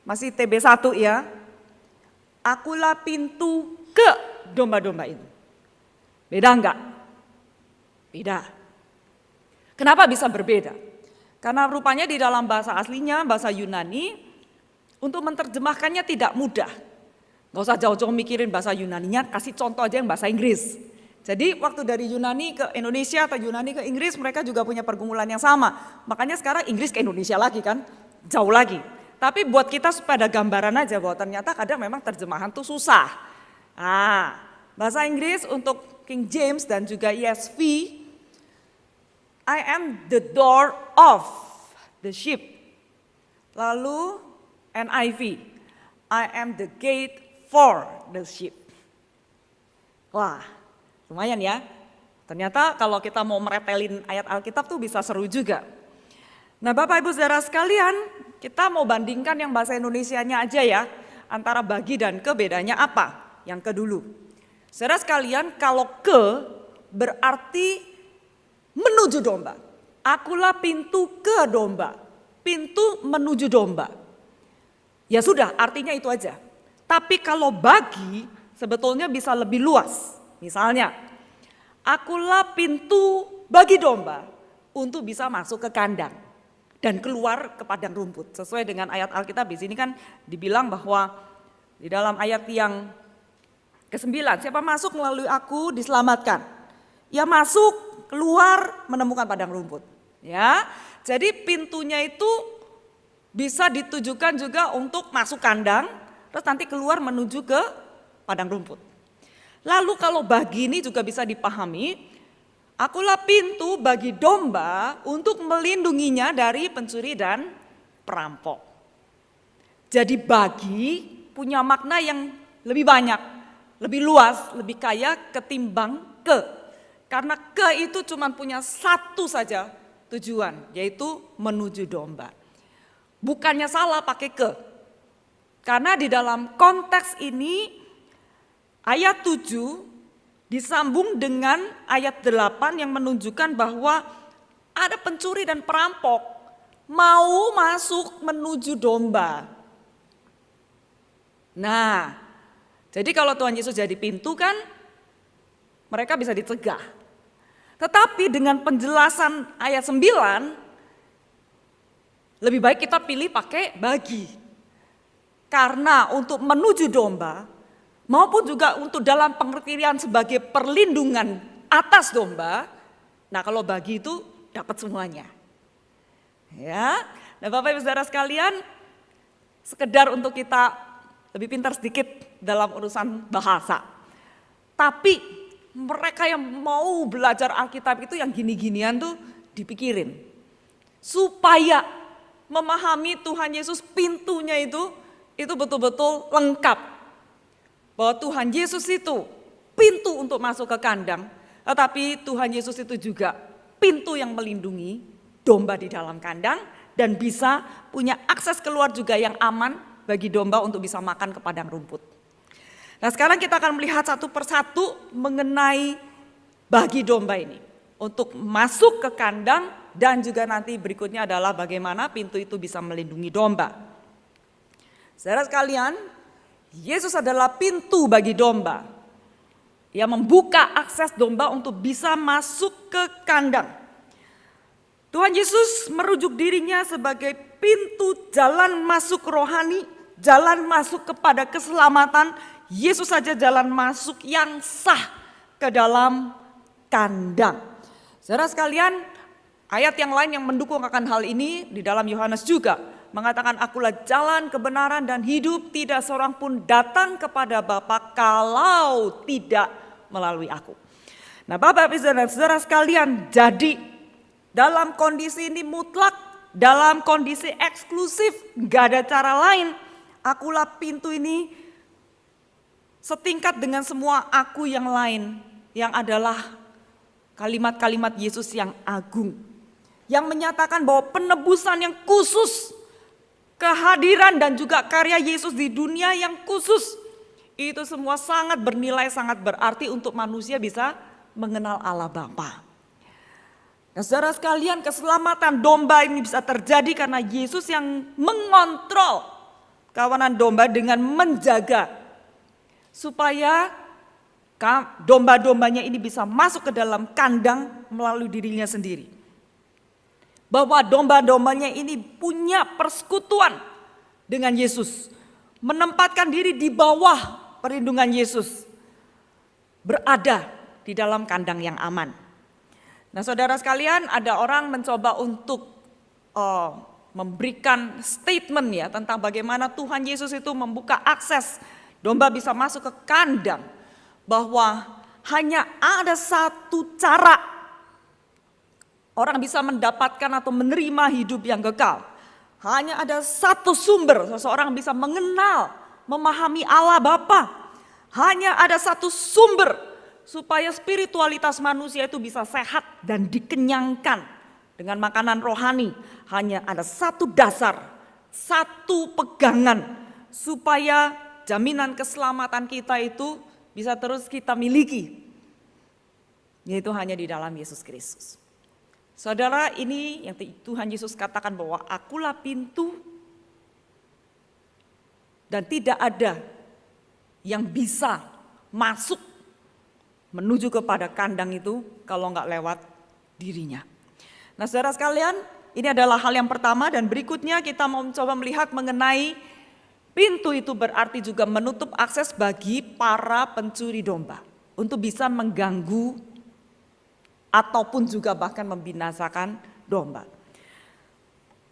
masih TB1 ya. Akulah pintu ke domba-domba itu. Beda enggak? Beda. Kenapa bisa berbeda? Karena rupanya di dalam bahasa aslinya, bahasa Yunani, untuk menerjemahkannya tidak mudah. Gak usah jauh-jauh mikirin bahasa Yunaninya, kasih contoh aja yang bahasa Inggris. Jadi waktu dari Yunani ke Indonesia atau Yunani ke Inggris, mereka juga punya pergumulan yang sama. Makanya sekarang Inggris ke Indonesia lagi kan, jauh lagi. Tapi buat kita supaya ada gambaran aja bahwa ternyata kadang memang terjemahan tuh susah. Bahasa Inggris untuk King James dan juga ESV, I am the door of the sheep. Lalu NIV, I am the gate for the sheep. Wah, lumayan ya. Ternyata kalau kita mau meretelin ayat Alkitab tuh bisa seru juga. Nah Bapak Ibu Saudara sekalian, kita mau bandingkan yang bahasa Indonesianya aja ya, antara bagi dan ke bedanya apa. yang ke dulu. Saudara sekalian, kalau ke berarti menuju domba. Akulah pintu ke domba. Pintu menuju domba. Ya sudah, artinya itu aja. Tapi kalau bagi, sebetulnya bisa lebih luas. Misalnya, akulah pintu bagi domba untuk bisa masuk ke kandang dan keluar ke padang rumput. Sesuai dengan ayat Alkitab di sini kan dibilang bahwa di dalam ayat yang ke-9, siapa masuk melalui aku diselamatkan. Ya masuk, keluar, menemukan padang rumput. Ya, jadi pintunya itu bisa ditujukan juga untuk masuk kandang, terus nanti keluar menuju ke padang rumput. Lalu kalau bagi ini juga bisa dipahami, akulah pintu bagi domba untuk melindunginya dari pencuri dan perampok. Jadi bagi punya makna yang lebih banyak. Lebih luas, lebih kaya ketimbang ke. Karena ke itu cuma punya satu saja tujuan, yaitu menuju domba. Bukannya salah pakai ke. Karena di dalam konteks ini ayat 7 disambung dengan ayat 8 yang menunjukkan bahwa ada pencuri dan perampok mau masuk menuju domba. Nah, jadi kalau Tuhan Yesus jadi pintu kan mereka bisa dicegah. Tetapi dengan penjelasan ayat 9 lebih baik kita pilih pakai bagi. Karena untuk menuju domba maupun juga untuk dalam pengertian sebagai perlindungan atas domba, nah kalau bagi itu dapat semuanya. Ya, nah Bapak Ibu Saudara sekalian, sekedar untuk kita lebih pintar sedikit dalam urusan bahasa. Tapi mereka yang mau belajar Alkitab itu yang gini-ginian tuh dipikirin. Supaya memahami Tuhan Yesus pintunya itu betul-betul lengkap. Bahwa Tuhan Yesus itu pintu untuk masuk ke kandang. Tetapi Tuhan Yesus itu juga pintu yang melindungi domba di dalam kandang. Dan bisa punya akses keluar juga yang aman bagi domba untuk bisa makan ke padang rumput. Nah sekarang kita akan melihat satu persatu mengenai bagi domba ini. Untuk masuk ke kandang dan juga nanti berikutnya adalah bagaimana pintu itu bisa melindungi domba. Saudara sekalian, Yesus adalah pintu bagi domba. Ia membuka akses domba untuk bisa masuk ke kandang. Tuhan Yesus merujuk dirinya sebagai pintu jalan masuk rohani, jalan masuk kepada keselamatan. Yesus saja jalan masuk yang sah ke dalam kandang. Saudara sekalian, ayat yang lain yang mendukung akan hal ini di dalam Yohanes juga mengatakan, akulah jalan, kebenaran dan hidup, tidak seorang pun datang kepada Bapa kalau tidak melalui aku. Nah Bapak Ibu dan Saudara sekalian, jadi dalam kondisi ini mutlak, dalam kondisi eksklusif, gak ada cara lain. Akulah pintu ini setingkat dengan semua aku yang lain, yang adalah kalimat-kalimat Yesus yang agung. Yang menyatakan bahwa penebusan yang khusus, kehadiran dan juga karya Yesus di dunia yang khusus, itu semua sangat bernilai, sangat berarti untuk manusia bisa mengenal Allah Bapa. Nah saudara sekalian, keselamatan domba ini bisa terjadi karena Yesus yang mengontrol kawanan domba dengan menjaga supaya domba-dombanya ini bisa masuk ke dalam kandang melalui dirinya sendiri. Bahwa domba-dombanya ini punya persekutuan dengan Yesus, menempatkan diri di bawah perlindungan Yesus, berada di dalam kandang yang aman. Nah saudara sekalian, ada orang mencoba untuk memberikan statement ya tentang bagaimana Tuhan Yesus itu membuka akses domba bisa masuk ke kandang. Bahwa hanya ada satu cara orang bisa mendapatkan atau menerima hidup yang kekal. Hanya ada satu sumber seseorang bisa mengenal, memahami Allah Bapa. Hanya ada satu sumber supaya spiritualitas manusia itu bisa sehat dan dikenyangkan dengan makanan rohani. Hanya ada satu dasar, satu pegangan supaya jaminan keselamatan kita itu bisa terus kita miliki, yaitu hanya di dalam Yesus Kristus. Saudara, ini yang Tuhan Yesus katakan bahwa akulah pintu dan tidak ada yang bisa masuk menuju kepada kandang itu kalau nggak lewat dirinya. Nah, saudara sekalian, ini adalah hal yang pertama, dan berikutnya kita mau mencoba melihat mengenai pintu itu berarti juga menutup akses bagi para pencuri domba untuk bisa mengganggu ataupun juga bahkan membinasakan domba.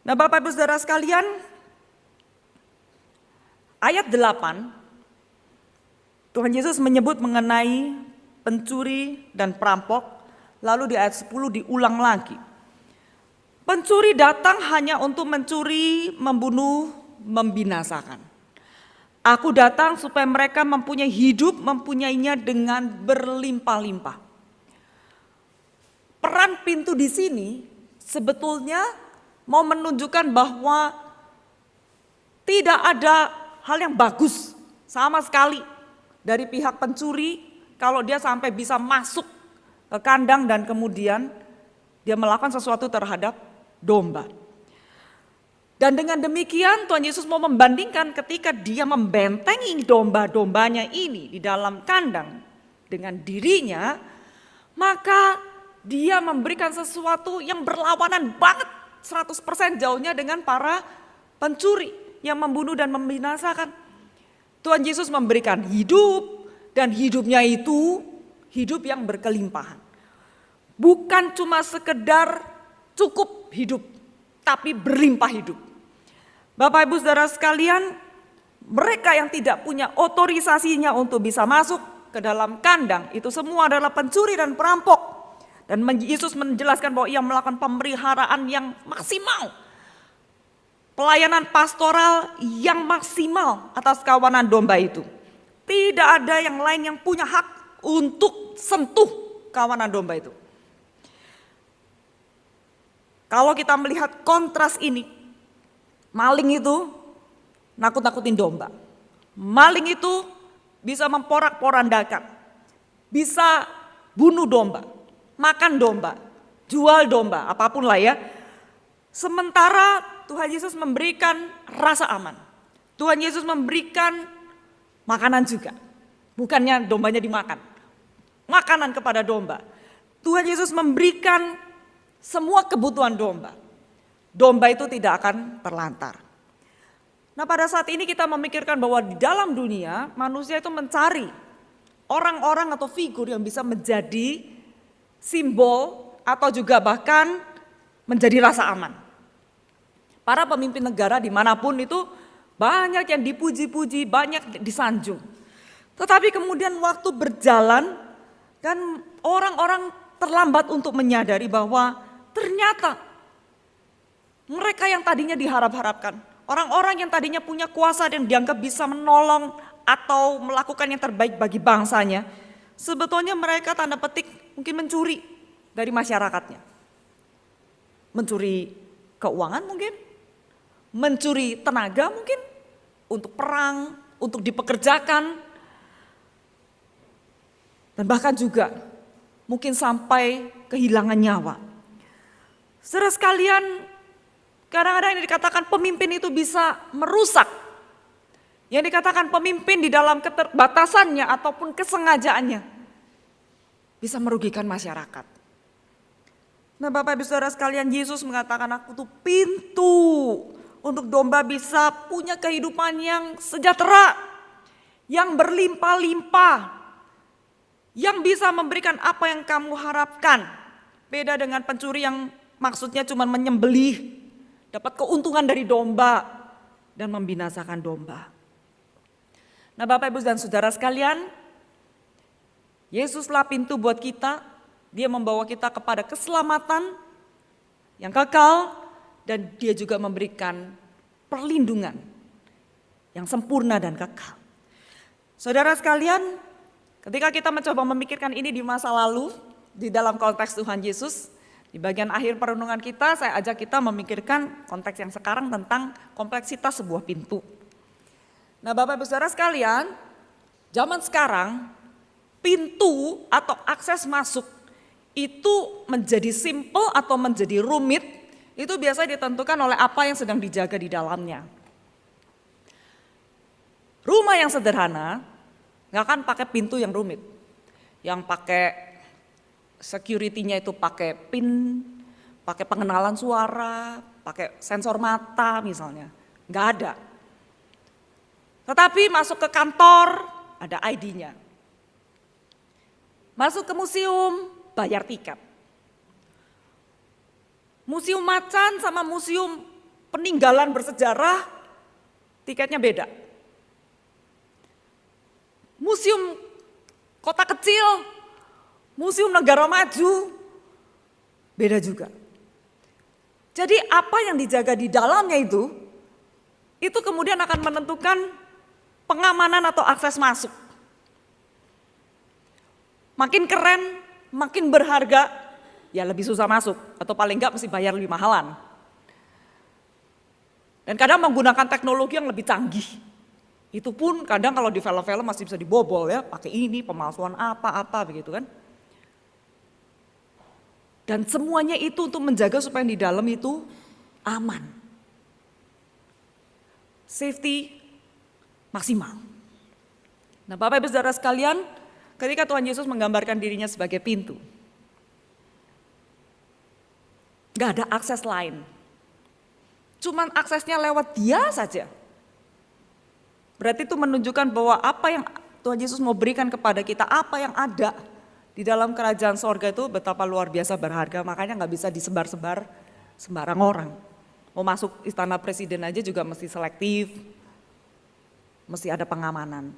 Nah, Bapak Ibu Saudara sekalian, ayat 8 Tuhan Yesus menyebut mengenai pencuri dan perampok, lalu di ayat 10 diulang lagi. Pencuri datang hanya untuk mencuri, membunuh, membinasakan. Aku datang supaya mereka mempunyai hidup, mempunyainya dengan berlimpah-limpah. Peran pintu di sini sebetulnya mau menunjukkan bahwa tidak ada hal yang bagus sama sekali dari pihak pencuri kalau dia sampai bisa masuk ke kandang dan kemudian dia melakukan sesuatu terhadap domba. Dan dengan demikian Tuhan Yesus mau membandingkan ketika dia membentengi domba-dombanya ini di dalam kandang dengan dirinya, maka dia memberikan sesuatu yang berlawanan banget 100% jauhnya dengan para pencuri yang membunuh dan membinasakan. Tuhan Yesus memberikan hidup, dan hidupnya itu hidup yang berkelimpahan. Bukan cuma sekedar cukup hidup, tapi berlimpah hidup. Bapak Ibu Saudara sekalian, mereka yang tidak punya otorisasinya untuk bisa masuk ke dalam kandang, itu semua adalah pencuri dan perampok. Dan Yesus menjelaskan bahwa ia melakukan pemeliharaan yang maksimal, pelayanan pastoral yang maksimal atas kawanan domba itu. Tidak ada yang lain yang punya hak untuk sentuh kawanan domba itu. Kalau kita melihat kontras ini, maling itu nakut-nakutin domba. Maling itu bisa memporak-porandakan, bisa bunuh domba, makan domba, jual domba, apapun lah ya. Sementara Tuhan Yesus memberikan rasa aman. Tuhan Yesus memberikan makanan juga. Bukannya dombanya dimakan. Makanan kepada domba. Tuhan Yesus memberikan semua kebutuhan domba. Domba itu tidak akan terlantar. Nah, pada saat ini kita memikirkan bahwa di dalam dunia manusia itu mencari orang-orang atau figur yang bisa menjadi simbol atau juga bahkan menjadi rasa aman. Para pemimpin negara dimanapun itu banyak yang dipuji-puji, banyak disanjung. Tetapi kemudian waktu berjalan dan orang-orang terlambat untuk menyadari bahwa ternyata mereka yang tadinya diharap-harapkan, orang-orang yang tadinya punya kuasa dan dianggap bisa menolong atau melakukan yang terbaik bagi bangsanya, sebetulnya mereka tanda petik mungkin mencuri dari masyarakatnya. Mencuri keuangan mungkin, mencuri tenaga mungkin untuk perang, untuk dipekerjakan, dan bahkan juga mungkin sampai kehilangan nyawa. Saudara sekalian, kadang-kadang yang dikatakan pemimpin itu bisa merusak. Yang dikatakan pemimpin di dalam keterbatasannya ataupun kesengajaannya bisa merugikan masyarakat. Nah, Bapak Ibu Saudara sekalian, Yesus mengatakan aku tuh pintu untuk domba bisa punya kehidupan yang sejahtera, yang berlimpah-limpah, yang bisa memberikan apa yang kamu harapkan. Beda dengan pencuri yang maksudnya cuma menyembelih, dapat keuntungan dari domba dan membinasakan domba. Nah, Bapak Ibu dan Saudara sekalian, Yesuslah pintu buat kita. Dia membawa kita kepada keselamatan yang kekal dan dia juga memberikan perlindungan yang sempurna dan kekal. Saudara sekalian, ketika kita mencoba memikirkan ini di masa lalu, di dalam konteks Tuhan Yesus, di bagian akhir perenungan kita, saya ajak kita memikirkan konteks yang sekarang tentang kompleksitas sebuah pintu. Nah Bapak Ibu Saudara sekalian, zaman sekarang pintu atau akses masuk itu menjadi simple atau menjadi rumit, itu biasanya ditentukan oleh apa yang sedang dijaga di dalamnya. Rumah yang sederhana nggak akan pakai pintu yang rumit, yang pakai security-nya itu pakai PIN, pakai pengenalan suara, pakai sensor mata misalnya, nggak ada. Tetapi masuk ke kantor ada ID-nya. Masuk ke museum bayar tiket. Museum macan sama museum peninggalan bersejarah tiketnya beda. Museum kota kecil, museum negara maju beda juga. Jadi apa yang dijaga di dalamnya itu kemudian akan menentukan pengamanan atau akses masuk. Makin keren, makin berharga, ya lebih susah masuk. Atau paling enggak mesti bayar lebih mahalan. Dan kadang menggunakan teknologi yang lebih canggih. Itu pun kadang kalau di film-film masih bisa dibobol ya, pakai ini, pemalsuan apa-apa begitu kan. Dan semuanya itu untuk menjaga supaya di dalam itu aman. Safety maksimal. Nah Bapak Ibu Saudara sekalian, ketika Tuhan Yesus menggambarkan dirinya sebagai pintu, gak ada akses lain. Cuman aksesnya lewat Dia saja. Berarti itu menunjukkan bahwa apa yang Tuhan Yesus mau berikan kepada kita, apa yang ada di dalam kerajaan sorga itu betapa luar biasa berharga. Makanya gak bisa disebar-sebar sembarang orang. Mau masuk istana presiden aja juga mesti selektif. Mesti ada pengamanan.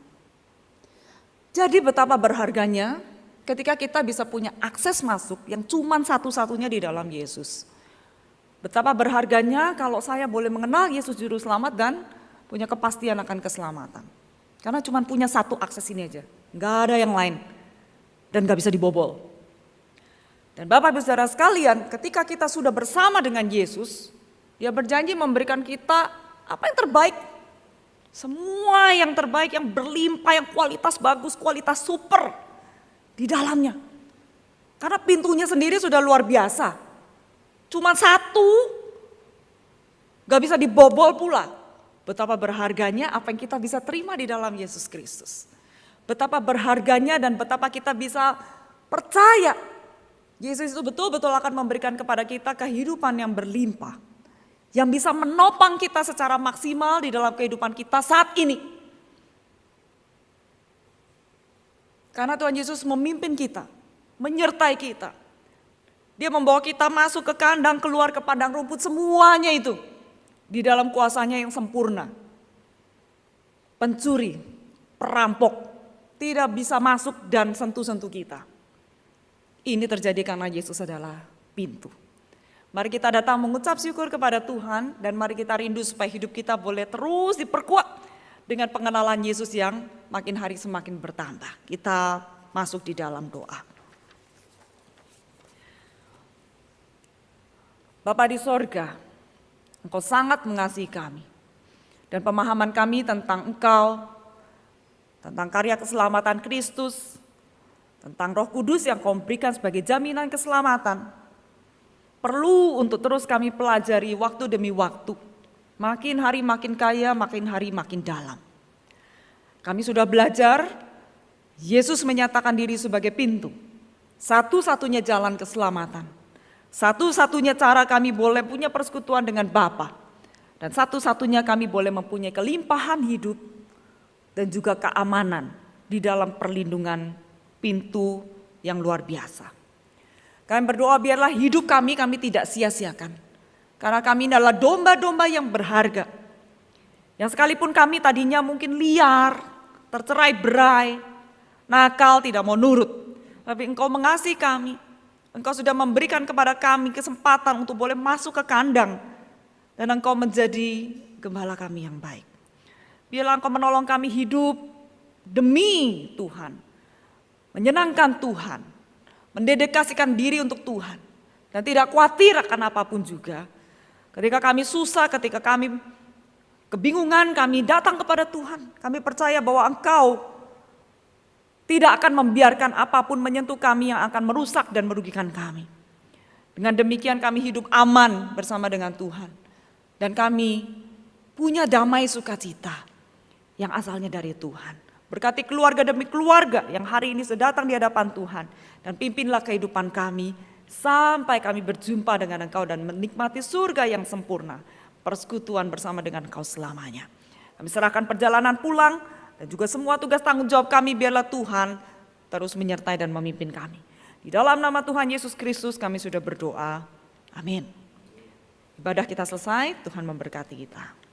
Jadi betapa berharganya ketika kita bisa punya akses masuk yang cuman satu-satunya di dalam Yesus. Betapa berharganya kalau saya boleh mengenal Yesus Juru Selamat dan punya kepastian akan keselamatan. Karena cuman punya satu akses ini aja, gak ada yang lain. Dan gak bisa dibobol. Dan Bapak Ibu Saudara sekalian, ketika kita sudah bersama dengan Yesus, Dia berjanji memberikan kita apa yang terbaik. Semua yang terbaik, yang berlimpah, yang kualitas bagus, kualitas super di dalamnya. Karena pintunya sendiri sudah luar biasa. Cuma satu, gak bisa dibobol pula. Betapa berharganya apa yang kita bisa terima di dalam Yesus Kristus. Betapa berharganya dan betapa kita bisa percaya. Yesus itu betul-betul akan memberikan kepada kita kehidupan yang berlimpah. Yang bisa menopang kita secara maksimal di dalam kehidupan kita saat ini. Karena Tuhan Yesus memimpin kita, menyertai kita. Dia membawa kita masuk ke kandang, keluar ke padang rumput, semuanya itu di dalam kuasanya yang sempurna. Pencuri, perampok, tidak bisa masuk dan sentuh-sentuh kita. Ini terjadi karena Yesus adalah pintu. Mari kita datang mengucap syukur kepada Tuhan dan mari kita rindu supaya hidup kita boleh terus diperkuat dengan pengenalan Yesus yang makin hari semakin bertambah. Kita masuk di dalam doa. Bapa di sorga, Engkau sangat mengasihi kami. Dan pemahaman kami tentang Engkau, tentang karya keselamatan Kristus, tentang Roh Kudus yang Kau berikan sebagai jaminan keselamatan, perlu untuk terus kami pelajari waktu demi waktu. Makin hari makin kaya, makin hari makin dalam. Kami sudah belajar, Yesus menyatakan diri sebagai pintu. Satu-satunya jalan keselamatan. Satu-satunya cara kami boleh punya persekutuan dengan Bapa. Dan satu-satunya kami boleh mempunyai kelimpahan hidup dan juga keamanan di dalam perlindungan pintu yang luar biasa. Kami berdoa biarlah hidup kami tidak sia-siakan. Karena kami adalah domba-domba yang berharga. Yang sekalipun kami tadinya mungkin liar, tercerai-berai, nakal, tidak mau nurut. Tapi Engkau mengasihi kami. Engkau sudah memberikan kepada kami kesempatan untuk boleh masuk ke kandang. Dan Engkau menjadi gembala kami yang baik. Biarlah Engkau menolong kami hidup demi Tuhan. Menyenangkan Tuhan. Mendedikasikan diri untuk Tuhan. Dan tidak khawatir akan apapun juga. Ketika kami susah, ketika kami kebingungan kami datang kepada Tuhan. Kami percaya bahwa Engkau tidak akan membiarkan apapun menyentuh kami yang akan merusak dan merugikan kami. Dengan demikian kami hidup aman bersama dengan Tuhan. Dan kami punya damai sukacita yang asalnya dari Tuhan. Berkati keluarga demi keluarga yang hari ini sedang datang di hadapan Tuhan. Dan pimpinlah kehidupan kami sampai kami berjumpa dengan Engkau dan menikmati surga yang sempurna. Persekutuan bersama dengan Engkau selamanya. Kami serahkan perjalanan pulang dan juga semua tugas tanggung jawab kami, biarlah Tuhan terus menyertai dan memimpin kami. Di dalam nama Tuhan Yesus Kristus kami sudah berdoa. Amin. Ibadah kita selesai, Tuhan memberkati kita.